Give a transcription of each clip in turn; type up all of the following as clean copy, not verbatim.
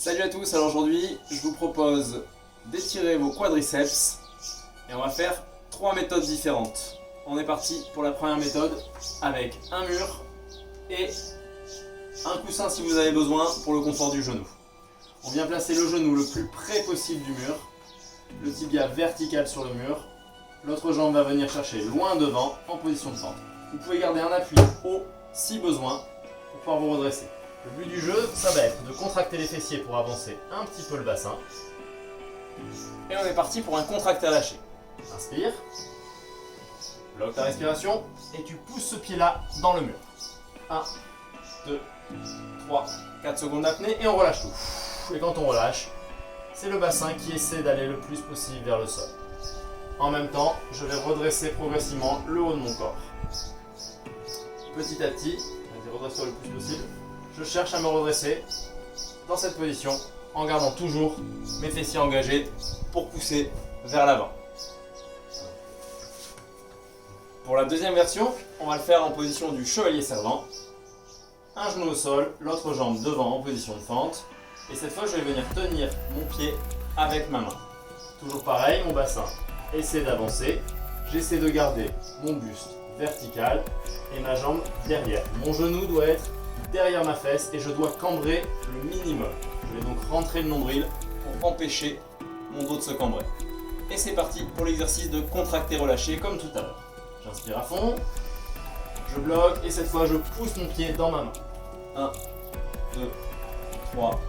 Salut à tous, alors aujourd'hui je vous propose d'étirer vos quadriceps et on va faire 3 méthodes différentes. On est parti pour la première méthode avec un mur et un coussin si vous avez besoin pour le confort du genou. On vient placer le genou le plus près possible du mur, le tibia vertical sur le mur, l'autre jambe va venir chercher loin devant en position de fente. Vous pouvez garder un appui haut si besoin pour pouvoir vous redresser. Le but du jeu, ça va être de contracter les fessiers pour avancer un petit peu le bassin. Et on est parti pour un contracté lâché. Inspire, bloque ta respiration et tu pousses ce pied-là dans le mur. 1, 2, 3, 4 secondes d'apnée et on relâche tout. Et quand on relâche, c'est le bassin qui essaie d'aller le plus possible vers le sol. En même temps, je vais redresser progressivement le haut de mon corps. Petit à petit, redresse-toi le plus possible. Je cherche à me redresser dans cette position en gardant toujours mes fessiers engagés pour pousser vers l'avant. Pour la deuxième version, on va le faire en position du chevalier servant. Un genou au sol, l'autre jambe devant en position de fente. Et cette fois, je vais venir tenir mon pied avec ma main. Toujours pareil, mon bassin essaie d'avancer. J'essaie de garder mon buste vertical et ma jambe derrière. Mon genou doit être derrière ma fesse et je dois cambrer le minimum. Je vais donc rentrer le nombril pour empêcher mon dos de se cambrer. Et c'est parti pour l'exercice de contracter relâcher comme tout à l'heure. J'inspire à fond, je bloque et cette fois je pousse mon pied dans ma main. 1, 2, 3,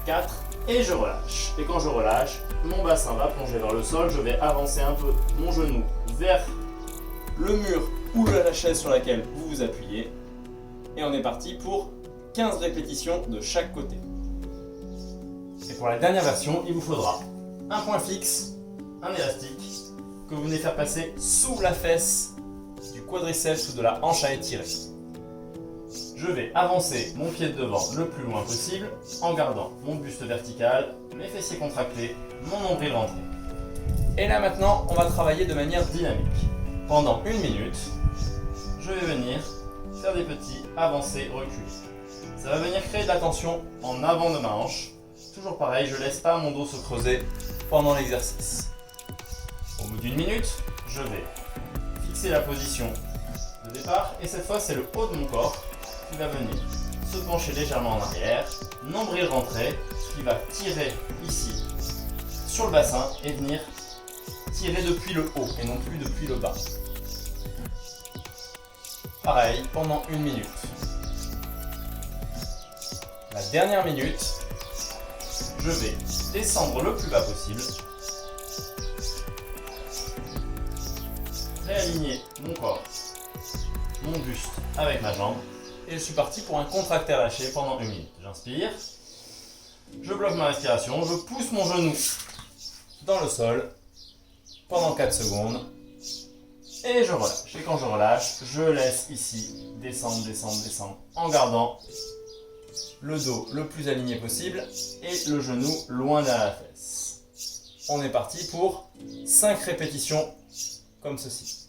4 et je relâche. Et quand je relâche, mon bassin va plonger vers le sol, je vais avancer un peu mon genou vers le mur ou la chaise sur laquelle vous vous appuyez. Et on est parti pour 15 répétitions de chaque côté. Et pour la dernière version, il vous faudra un point fixe, un élastique, que vous venez faire passer sous la fesse du quadriceps ou de la hanche à étirer. Je vais avancer mon pied de devant le plus loin possible en gardant mon buste vertical, mes fessiers contractés, mon nombril rentré. Et là maintenant, on va travailler de manière dynamique. Pendant 1 minute, je vais venir faire des petits avancés, reculs. Ça va venir créer de la tension en avant de ma hanche. Toujours pareil, je ne laisse pas mon dos se creuser pendant l'exercice. Au bout d'1 minute, je vais fixer la position de départ et cette fois c'est le haut de mon corps qui va venir se pencher légèrement en arrière, nombril rentré, qui va tirer ici sur le bassin et venir tirer depuis le haut et non plus depuis le bas. Pareil, pendant 1 minute. La dernière minute, je vais descendre le plus bas possible, réaligner mon corps, mon buste avec ma jambe, et je suis parti pour un contracté lâché pendant 1 minute. J'inspire, je bloque ma respiration, je pousse mon genou dans le sol pendant 4 secondes. Et je relâche. Et quand je relâche, je laisse ici descendre, descendre, descendre en gardant le dos le plus aligné possible et le genou loin derrière la fesse. On est parti pour 5 répétitions comme ceci.